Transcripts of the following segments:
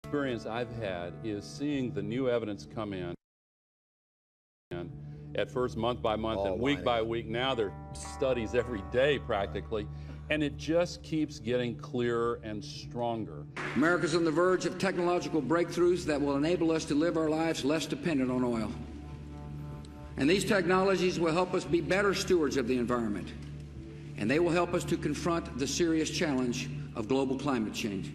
experience I've had is seeing the new evidence come in, at first month by month and week by week. Now there are studies every day practically, and it just keeps getting clearer and stronger. America's on the verge of technological breakthroughs that will enable us to live our lives less dependent on oil. And these technologies will help us be better stewards of the environment, and they will help us to confront the serious challenge of global climate change.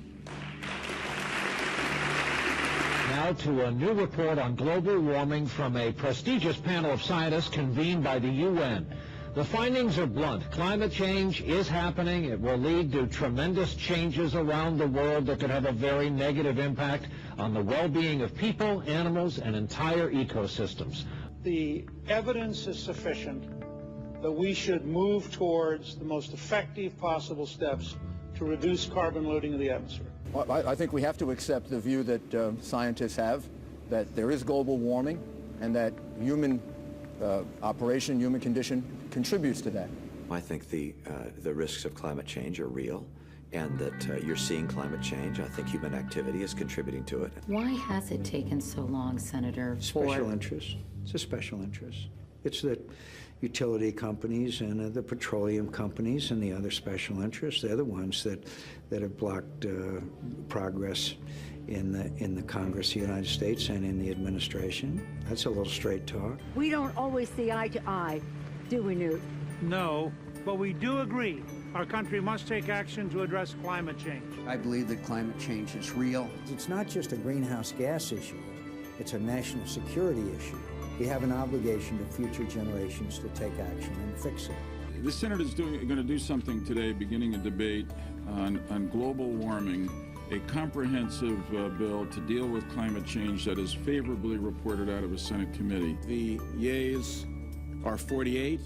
Now to a new report on global warming from a prestigious panel of scientists convened by the UN. The findings are blunt. Climate change is happening. It will lead to tremendous changes around the world that could have a very negative impact on the well-being of people, animals, and entire ecosystems. The evidence is sufficient that we should move towards the most effective possible steps to reduce carbon loading of the atmosphere. Well, I think we have to accept the view that scientists have, that there is global warming and that human operation, human condition contributes to that. I think the risks of climate change are real, and that you're seeing climate change. I think human activity is contributing to it. Why has it taken so long, Senator? Special interests. It's a special interest. It's that utility companies and the petroleum companies and the other special interests, they're the ones that have blocked progress in the Congress of the United States and in the administration. That's a little straight talk. We don't always see eye to eye, do we, Newt? No, but we do agree our country must take action to address climate change. I believe that climate change is real. It's not just a greenhouse gas issue. It's a national security issue. We have an obligation to future generations to take action and fix it. The Senate is going to do something today, beginning a debate on global warming, a comprehensive bill to deal with climate change that is favorably reported out of a Senate committee. The yeas are 48,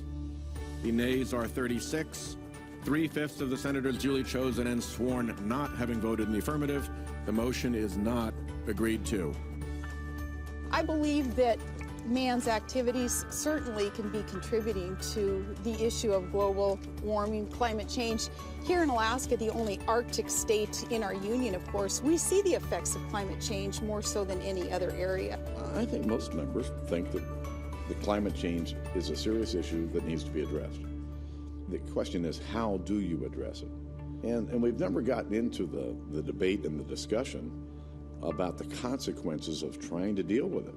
the nays are 36. 3/5 of the senators duly chosen and sworn not having voted in the affirmative. The motion is not agreed to. I believe that man's activities certainly can be contributing to the issue of global warming, climate change. Here in Alaska, the only Arctic state in our union, of course, we see the effects of climate change more so than any other area. I think most members think that the climate change is a serious issue that needs to be addressed. The question is, how do you address it? And we've never gotten into the debate and the discussion about the consequences of trying to deal with it.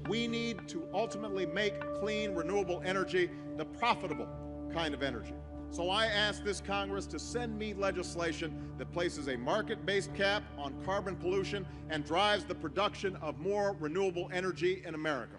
We need to ultimately make clean, renewable energy the profitable kind of energy. So I ask this Congress to send me legislation that places a market-based cap on carbon pollution and drives the production of more renewable energy in America.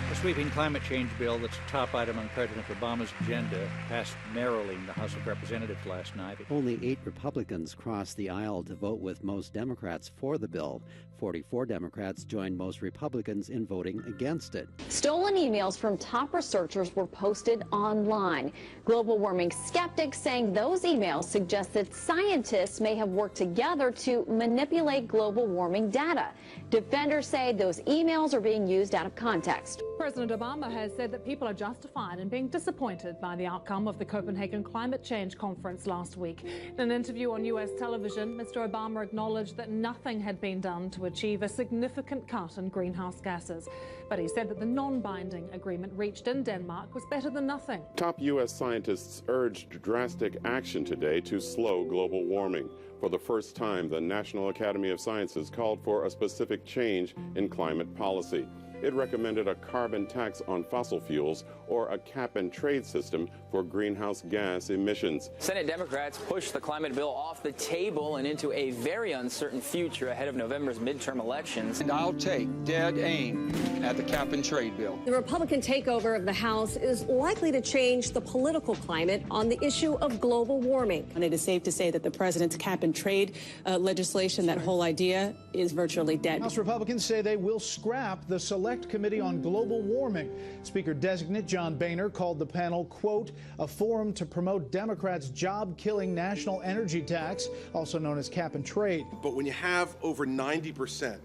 The sweeping climate change bill that's a top item on President Obama's agenda passed narrowly in the House of Representatives last night. Only 8 Republicans crossed the aisle to vote with most Democrats for the bill. 44 Democrats joined most Republicans in voting against it. Stolen emails from top researchers were posted online. Global warming skeptics saying those emails suggest that scientists may have worked together to manipulate global warming data. Defenders say those emails are being used out of context. President Obama has said that people are justified in being disappointed by the outcome of the Copenhagen Climate Change Conference last week. In an interview on U.S. television, Mr. Obama acknowledged that nothing had been done to achieve a significant cut in greenhouse gases. But he said that the non-binding agreement reached in Denmark was better than nothing. Top U.S. scientists urged drastic action today to slow global warming. For the first time, the National Academy of Sciences called for a specific change in climate policy. It recommended a carbon tax on fossil fuels or a cap-and-trade system for greenhouse gas emissions. Senate Democrats pushed the climate bill off the table and into a very uncertain future ahead of November's midterm elections. And I'll take dead aim at the cap-and-trade bill. The Republican takeover of the House is likely to change the political climate on the issue of global warming. And it is safe to say that the president's cap-and-trade legislation, that whole idea, is virtually dead. House Republicans say they will scrap the Select Committee on Global Warming. Speaker-designate John Boehner called the panel, quote, a forum to promote Democrats' job-killing national energy tax, also known as cap and trade. But when you have over 90%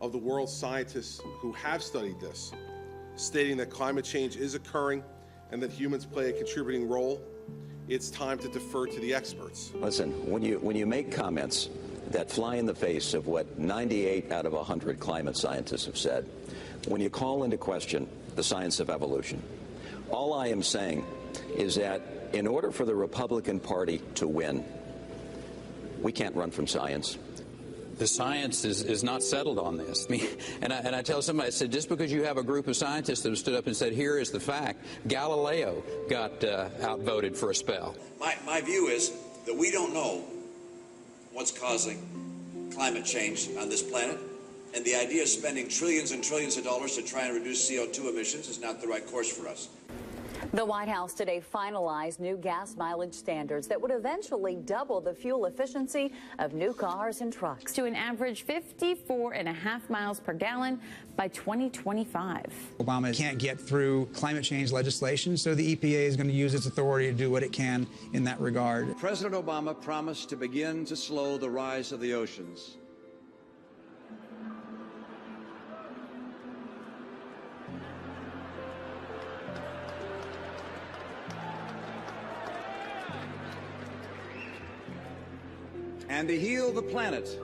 of the world's scientists who have studied this, stating that climate change is occurring and that humans play a contributing role, it's time to defer to the experts. Listen, when you make comments that fly in the face of what 98 out of 100 climate scientists have said when you call into question the science of evolution. All I am saying is that in order for the Republican Party to win, we can't run from science. The science is not settled on this. And I tell somebody, I said, just because you have a group of scientists that have stood up and said, here is the fact, Galileo got outvoted for a spell. My view is that we don't know what's causing climate change on this planet, and the idea of spending trillions and trillions of dollars to try and reduce CO2 emissions is not the right course for us. The White House today finalized new gas mileage standards that would eventually double the fuel efficiency of new cars and trucks to an average 54.5 miles per gallon by 2025. Obama can't get through climate change legislation, so the EPA is going to use its authority to do what it can in that regard. President Obama promised to begin to slow the rise of the oceans. And to heal the planet.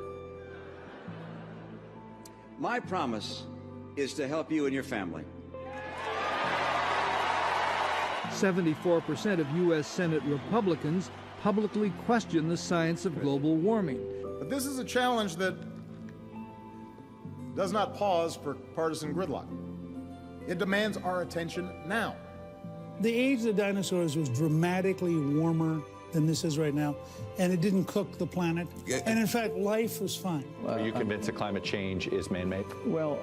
My promise is to help you and your family. 74% of U.S. Senate Republicans publicly question the science of global warming. But this is a challenge that does not pause for partisan gridlock. It demands our attention now. The age of the dinosaurs was dramatically warmer than this is right now, and it didn't cook the planet. And in fact, life was fine. Are you convinced that climate change is man-made? Well,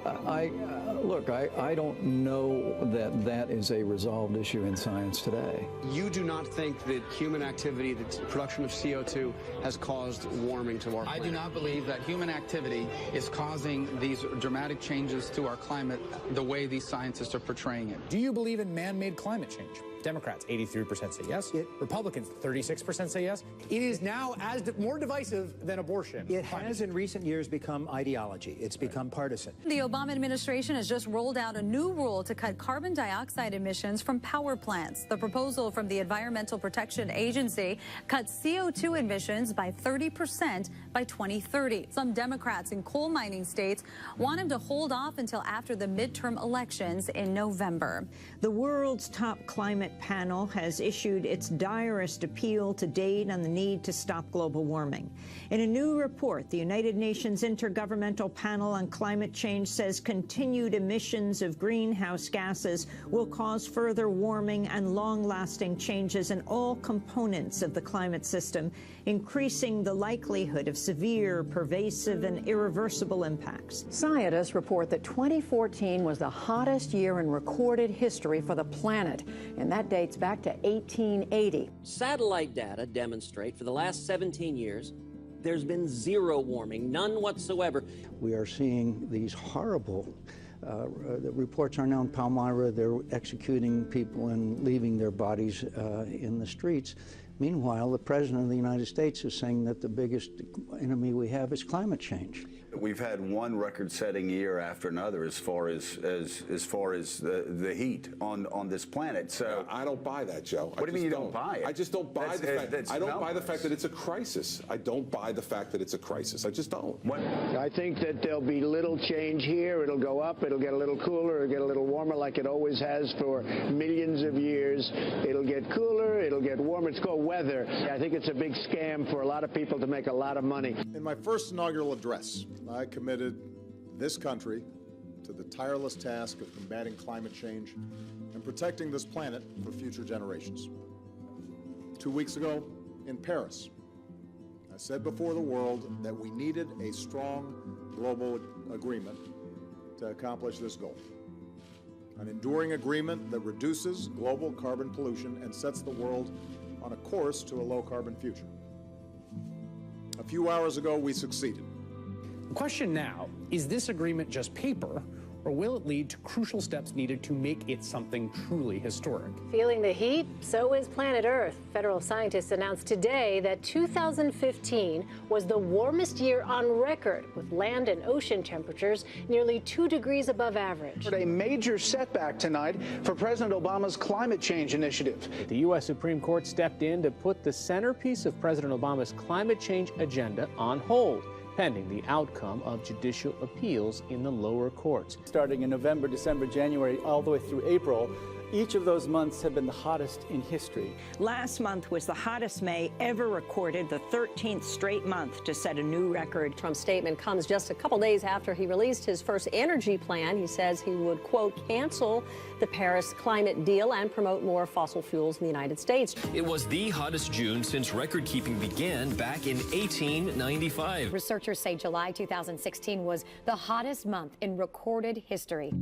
look, I don't know that that is a resolved issue in science today. You do not think that human activity, the production of CO2, has caused warming to our planet? I do not believe that human activity is causing these dramatic changes to our climate the way these scientists are portraying it. Do you believe in man-made climate change? Democrats, 83% say yes. Republicans, 36% say yes. It is now more divisive than abortion. It has in recent years become ideology. It's become partisan. The Obama administration has just rolled out a new rule to cut carbon dioxide emissions from power plants. The proposal from the Environmental Protection Agency cuts CO2 emissions by 30% by 2030. Some Democrats in coal mining states want him to hold off until after the midterm elections in November. The world's top climate panel has issued its direst appeal to date on the need to stop global warming. In a new report, the United Nations Intergovernmental Panel on Climate Change says continued emissions of greenhouse gases will cause further warming and long-lasting changes in all components of the climate system, increasing the likelihood of severe, pervasive, and irreversible impacts. Scientists report that 2014 was the hottest year in recorded history for the planet, and that dates back to 1880. Satellite data demonstrate for the last 17 years there's been zero warming, none whatsoever. We are seeing these horrible the reports are now in Palmyra. They're executing people and leaving their bodies in the streets. Meanwhile, the President of the United States is saying that the biggest enemy we have is climate change. We've had one record-setting year after another as far as the heat on this planet. So I don't buy that, Joe. What do you mean you don't buy it? I just don't buy the fact. I don't buy the fact that it's a crisis. I don't buy the fact that it's a crisis. I just don't. I think that there'll be little change here. It'll go up. It'll get a little cooler. It'll get a little warmer, like it always has for millions of years. It'll get cooler. It'll get warmer. It's called weather. I think it's a big scam for a lot of people to make a lot of money. In my first inaugural address, I committed this country to the tireless task of combating climate change and protecting this planet for future generations. 2 weeks ago in Paris, I said before the world that we needed a strong global agreement to accomplish this goal. An enduring agreement that reduces global carbon pollution and sets the world on a course to a low-carbon future. A few hours ago, we succeeded. The question now, is this agreement just paper, or will it lead to crucial steps needed to make it something truly historic? Feeling the heat? So is planet Earth. Federal scientists announced today that 2015 was the warmest year on record, with land and ocean temperatures nearly 2 degrees above average. A major setback tonight for President Obama's climate change initiative. The U.S. Supreme Court stepped in to put the centerpiece of President Obama's climate change agenda on hold. pending the outcome of judicial appeals in the lower courts. Starting in November, December, January, all the way through April, each of those months have been the hottest in history. Last month was the hottest May ever recorded, the 13th straight month to set a new record. Trump's statement comes just a couple days after he released his first energy plan. He says he would, quote, cancel the Paris climate deal and promote more fossil fuels in the United States. It was the hottest June since record-keeping began back in 1895. Researchers say July 2016 was the hottest month in recorded history.